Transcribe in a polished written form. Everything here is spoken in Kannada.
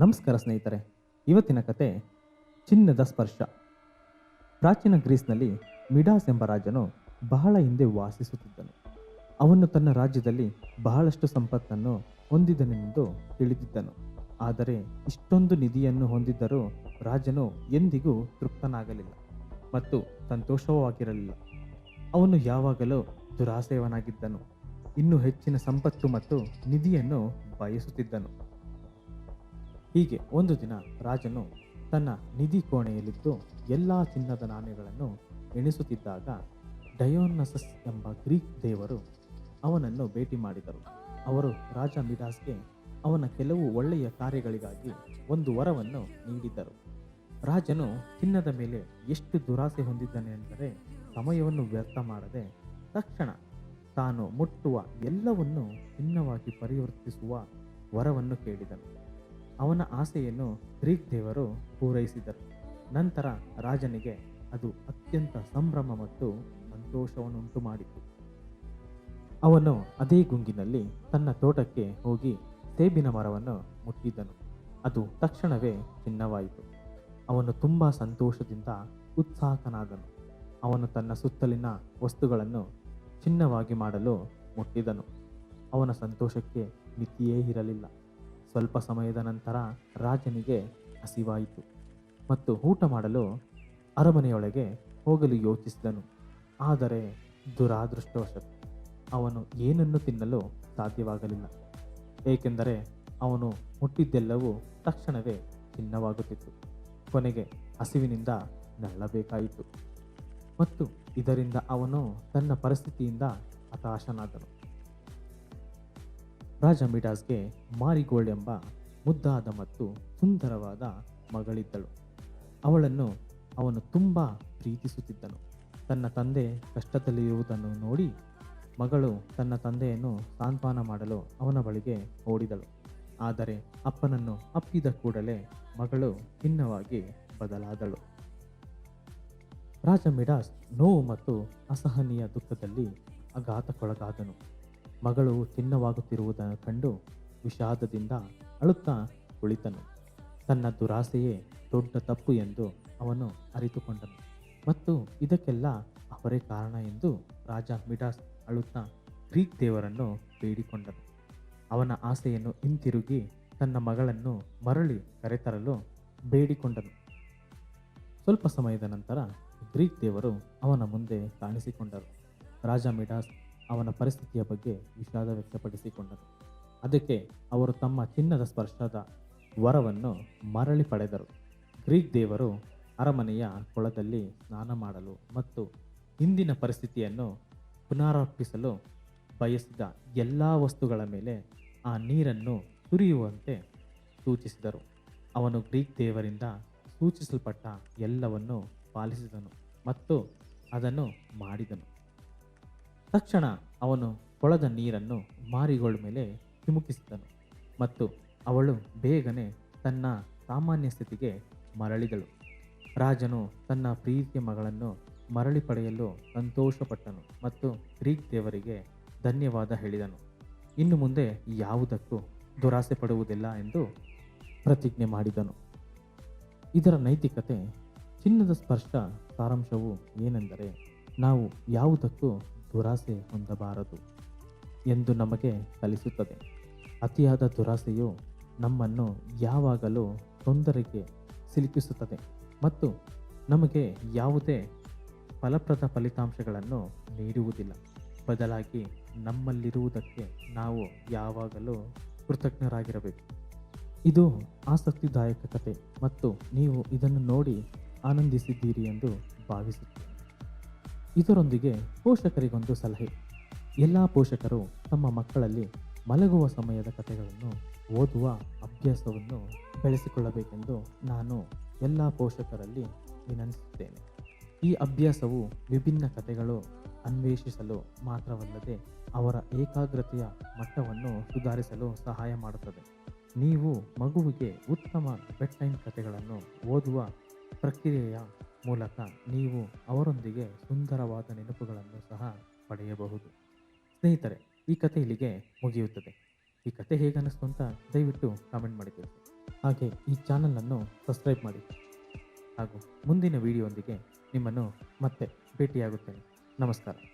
ನಮಸ್ಕಾರ ಸ್ನೇಹಿತರೆ. ಇವತ್ತಿನ ಕತೆ ಚಿನ್ನದ ಸ್ಪರ್ಶ. ಪ್ರಾಚೀನ ಗ್ರೀಸ್ನಲ್ಲಿ ಮಿಡಾಸ್ ಎಂಬ ರಾಜನು ಬಹಳ ಹಿಂದೆ ವಾಸಿಸುತ್ತಿದ್ದನು. ಅವನು ತನ್ನ ರಾಜ್ಯದಲ್ಲಿ ಬಹಳಷ್ಟು ಸಂಪತ್ತನ್ನು ಹೊಂದಿದನೆಂದು ತಿಳಿದಿದ್ದನು. ಆದರೆ ಇಷ್ಟೊಂದು ನಿಧಿಯನ್ನು ಹೊಂದಿದ್ದರೂ ರಾಜನು ಎಂದಿಗೂ ತೃಪ್ತನಾಗಲಿಲ್ಲ ಮತ್ತು ಸಂತೋಷವೂ ಆಗಿರಲಿಲ್ಲ. ಅವನು ಯಾವಾಗಲೂ ದುರಾಸೆಯವನಾಗಿದ್ದನು. ಇನ್ನೂ ಹೆಚ್ಚಿನ ಸಂಪತ್ತು ಮತ್ತು ನಿಧಿಯನ್ನು ಬಯಸುತ್ತಿದ್ದನು. ಹೀಗೆ ಒಂದು ದಿನ ರಾಜನು ತನ್ನ ನಿಧಿ ಕೋಣೆಯಲ್ಲಿದ್ದು ಎಲ್ಲ ಚಿನ್ನದ ನಾಣ್ಯಗಳನ್ನು ಎಣಿಸುತ್ತಿದ್ದಾಗ ಡಯೋನಸಸ್ ಎಂಬ ಗ್ರೀಕ್ ದೇವರು ಅವನನ್ನು ಭೇಟಿ ಮಾಡಿದರು. ಅವರು ರಾಜ ಮಿಡಾಸ್ಗೆ ಅವನ ಕೆಲವು ಒಳ್ಳೆಯ ಕಾರ್ಯಗಳಿಗಾಗಿ ಒಂದು ವರವನ್ನು ನೀಡಿದ್ದರು. ರಾಜನು ಚಿನ್ನದ ಮೇಲೆ ಎಷ್ಟು ದುರಾಸೆ ಹೊಂದಿದ್ದನೆಂದರೆ ಸಮಯವನ್ನು ವ್ಯರ್ಥ ಮಾಡದೆ ತಕ್ಷಣ ತಾನು ಮುಟ್ಟುವ ಎಲ್ಲವನ್ನೂ ಚಿನ್ನವಾಗಿ ಪರಿವರ್ತಿಸುವ ವರವನ್ನು ಕೇಳಿದನು. ಅವನ ಆಸೆಯನ್ನು ಗ್ರೀಕ್ ದೇವರು ಪೂರೈಸಿದರು. ನಂತರ ರಾಜನಿಗೆ ಅದು ಅತ್ಯಂತ ಸಂಭ್ರಮ ಮತ್ತು ಸಂತೋಷವನ್ನುಂಟು ಮಾಡಿತು. ಅವನು ಅದೇ ಗುಂಗಿನಲ್ಲಿ ತನ್ನ ತೋಟಕ್ಕೆ ಹೋಗಿ ಸೇಬಿನ ಮರವನ್ನು ಮುಟ್ಟಿದನು. ಅದು ತಕ್ಷಣವೇ ಚಿನ್ನವಾಯಿತು. ಅವನು ತುಂಬ ಸಂತೋಷದಿಂದ ಉತ್ಸಾಹಕನಾದನು. ಅವನು ತನ್ನ ಸುತ್ತಲಿನ ವಸ್ತುಗಳನ್ನು ಚಿನ್ನವಾಗಿ ಮಾಡಲು ಮುಟ್ಟಿದನು. ಅವನ ಸಂತೋಷಕ್ಕೆ ಮಿತಿಯೇ ಇರಲಿಲ್ಲ. ಸ್ವಲ್ಪ ಸಮಯದ ನಂತರ ರಾಜನಿಗೆ ಹಸಿವಾಯಿತು ಮತ್ತು ಊಟ ಮಾಡಲು ಅರಮನೆಯೊಳಗೆ ಹೋಗಲು ಯೋಚಿಸಿದನು. ಆದರೆ ದುರಾದೃಷ್ಟವಶಾತ್ ಅವನು ಏನನ್ನು ತಿನ್ನಲು ಸಾಧ್ಯವಾಗಲಿಲ್ಲ. ಏಕೆಂದರೆ ಅವನು ಮುಟ್ಟಿದ್ದೆಲ್ಲವೂ ತಕ್ಷಣವೇ ಚಿನ್ನವಾಗುತ್ತಿತ್ತು. ಕೊನೆಗೆ ಹಸಿವಿನಿಂದ ನರಳಬೇಕಾಯಿತು ಮತ್ತು ಇದರಿಂದ ಅವನು ತನ್ನ ಪರಿಸ್ಥಿತಿಯಿಂದ ಹತಾಶನಾದನು. ರಾಜ ಮಿಡಾಸ್ಗೆ ಮಾರಿಗೋಲ್ಡ್ ಎಂಬ ಮುದ್ದಾದ ಮತ್ತು ಸುಂದರವಾದ ಮಗಳಿದ್ದಳು. ಅವಳನ್ನು ಅವನು ತುಂಬ ಪ್ರೀತಿಸುತ್ತಿದ್ದನು. ತನ್ನ ತಂದೆ ಕಷ್ಟದಲ್ಲಿರುವುದನ್ನು ನೋಡಿ ಮಗಳು ತನ್ನ ತಂದೆಯನ್ನು ಸಾಂತ್ವನ ಮಾಡಲು ಅವನ ಬಳಿಗೆ ಓಡಿದಳು. ಆದರೆ ಅಪ್ಪನನ್ನು ಅಪ್ಪಿದ ಕೂಡಲೇ ಮಗಳು ಚಿನ್ನವಾಗಿ ಬದಲಾದಳು. ರಾಜ ಮಿಡಾಸ್ ನೋವು ಮತ್ತು ಅಸಹನೀಯ ದುಃಖದಲ್ಲಿ ಆಘಾತಕ್ಕೊಳಗಾದನು. ಮಗಳು ಚಿನ್ನವಾಗುತ್ತಿರುವುದನ್ನು ಕಂಡು ವಿಷಾದದಿಂದ ಅಳುತ್ತಾ ಕುಳಿತನು. ತನ್ನ ದುರಾಸೆಯೇ ದೊಡ್ಡ ತಪ್ಪು ಎಂದು ಅವನು ಅರಿತುಕೊಂಡನು ಮತ್ತು ಇದಕ್ಕೆಲ್ಲ ಅವರೇ ಕಾರಣ ಎಂದು ರಾಜ ಮಿಡಾಸ್ ಅಳುತ್ತಾ ಗ್ರೀಕ್ ದೇವರನ್ನು ಬೇಡಿಕೊಂಡನು. ಅವನ ಆಸೆಯನ್ನು ಹಿಂತಿರುಗಿ ತನ್ನ ಮಗಳನ್ನು ಮರಳಿ ಕರೆತರಲು ಬೇಡಿಕೊಂಡನು. ಸ್ವಲ್ಪ ಸಮಯದ ನಂತರ ಗ್ರೀಕ್ ದೇವರು ಅವನ ಮುಂದೆ ಕಾಣಿಸಿಕೊಂಡರು. ರಾಜ ಮಿಡಾಸ್ ಅವನ ಪರಿಸ್ಥಿತಿಯ ಬಗ್ಗೆ ವಿಷಾದ ವ್ಯಕ್ತಪಡಿಸಿಕೊಂಡರು. ಅದಕ್ಕೆ ಅವರು ತಮ್ಮ ಚಿನ್ನದ ಸ್ಪರ್ಶದ ವರವನ್ನು ಮರಳಿ ಪಡೆದರು. ಗ್ರೀಕ್ ದೇವರು ಅರಮನೆಯ ಕೊಳದಲ್ಲಿ ಸ್ನಾನ ಮಾಡಲು ಮತ್ತು ಹಿಂದಿನ ಪರಿಸ್ಥಿತಿಯನ್ನು ಪುನರಾವರ್ತಿಸಲು ಬಯಸಿದ ಎಲ್ಲ ವಸ್ತುಗಳ ಮೇಲೆ ಆ ನೀರನ್ನು ಸುರಿಯುವಂತೆ ಸೂಚಿಸಿದರು. ಅವನು ಗ್ರೀಕ್ ದೇವರಿಂದ ಸೂಚಿಸಲ್ಪಟ್ಟ ಎಲ್ಲವನ್ನು ಪಾಲಿಸಿದನು ಮತ್ತು ಅದನ್ನು ಮಾಡಿದನು. ತಕ್ಷಣ ಅವನು ಕೊಳದ ನೀರನ್ನು ಮಾರಿಗೋಲ್ಡ್ ಮೇಲೆ ಚಿಮುಕಿಸಿದನು ಮತ್ತು ಅವಳು ಬೇಗನೆ ತನ್ನ ಸಾಮಾನ್ಯ ಸ್ಥಿತಿಗೆ ಮರಳಿದಳು. ರಾಜನು ತನ್ನ ಪ್ರೀತಿಯ ಮಗಳನ್ನು ಮರಳಿ ಪಡೆಯಲು ಸಂತೋಷಪಟ್ಟನು ಮತ್ತು ಗ್ರೀಕ್ ದೇವರಿಗೆ ಧನ್ಯವಾದ ಹೇಳಿದನು. ಇನ್ನು ಮುಂದೆ ಯಾವುದಕ್ಕೂ ದುರಾಸೆ ಪಡುವುದಿಲ್ಲ ಎಂದು ಪ್ರತಿಜ್ಞೆ ಮಾಡಿದನು. ಇದರ ನೈತಿಕತೆ, ಚಿನ್ನದ ಸ್ಪರ್ಶ ಸಾರಾಂಶವು ಏನೆಂದರೆ ನಾವು ಯಾವುದಕ್ಕೂ ದುರಾಸೆ ಹೊಂದಬಾರದು ಎಂದು ನಮಗೆ ಕಲಿಸುತ್ತದೆ. ಅತಿಯಾದ ದುರಾಸೆಯು ನಮ್ಮನ್ನು ಯಾವಾಗಲೂ ತೊಂದರೆಗೆ ಸಿಲುಕಿಸುತ್ತದೆ ಮತ್ತು ನಮಗೆ ಯಾವುದೇ ಫಲಪ್ರದ ಫಲಿತಾಂಶಗಳನ್ನು ನೀಡುವುದಿಲ್ಲ. ಬದಲಾಗಿ ನಮ್ಮಲ್ಲಿರುವುದಕ್ಕೆ ನಾವು ಯಾವಾಗಲೂ ಕೃತಜ್ಞರಾಗಿರಬೇಕು. ಇದು ಆಸಕ್ತಿದಾಯಕ ಕತೆ ಮತ್ತು ನೀವು ಇದನ್ನು ನೋಡಿ ಆನಂದಿಸಿದ್ದೀರಿ ಎಂದು ಭಾವಿಸುತ್ತೇನೆ. ಇದರೊಂದಿಗೆ ಪೋಷಕರಿಗೊಂದು ಸಲಹೆ. ಎಲ್ಲ ಪೋಷಕರು ತಮ್ಮ ಮಕ್ಕಳಲ್ಲಿ ಮಲಗುವ ಸಮಯದ ಕಥೆಗಳನ್ನು ಓದುವ ಅಭ್ಯಾಸವನ್ನು ಬೆಳೆಸಿಕೊಳ್ಳಬೇಕೆಂದು ನಾನು ಎಲ್ಲ ಪೋಷಕರಲ್ಲಿ ವಿನಂತಿಸುತ್ತೇನೆ. ಈ ಅಭ್ಯಾಸವು ವಿಭಿನ್ನ ಕಥೆಗಳು ಅನ್ವೇಷಿಸಲು ಮಾತ್ರವಲ್ಲದೆ ಅವರ ಏಕಾಗ್ರತೆಯ ಮಟ್ಟವನ್ನು ಸುಧಾರಿಸಲು ಸಹಾಯ ಮಾಡುತ್ತದೆ. ನೀವು ಮಗುವಿಗೆ ಉತ್ತಮ ಬೆಡ್ ಟೈಮ್ ಕಥೆಗಳನ್ನು ಓದುವ ಪ್ರಕ್ರಿಯೆಯ ಮೂಲಕ ನೀವು ಅವರೊಂದಿಗೆ ಸುಂದರವಾದ ನೆನಪುಗಳನ್ನು ಸಹ ಪಡೆಯಬಹುದು. ಸ್ನೇಹಿತರೆ, ಈ ಕಥೆ ಇಲ್ಲಿಗೆ ಮುಗಿಯುತ್ತದೆ. ಈ ಕಥೆ ಹೇಗನ್ನಿಸ್ತು ಅಂತ ದಯವಿಟ್ಟು ಕಾಮೆಂಟ್ ಮಾಡಿ ತಿಳಿಸಿ. ಹಾಗೆ ಈ ಚಾನಲನ್ನು ಸಬ್ಸ್ಕ್ರೈಬ್ ಮಾಡಿ ಹಾಗೂ ಮುಂದಿನ ವಿಡಿಯೋದೊಂದಿಗೆ ನಿಮ್ಮನ್ನು ಮತ್ತೆ ಭೇಟಿಯಾಗುತ್ತೇನೆ. ನಮಸ್ಕಾರ.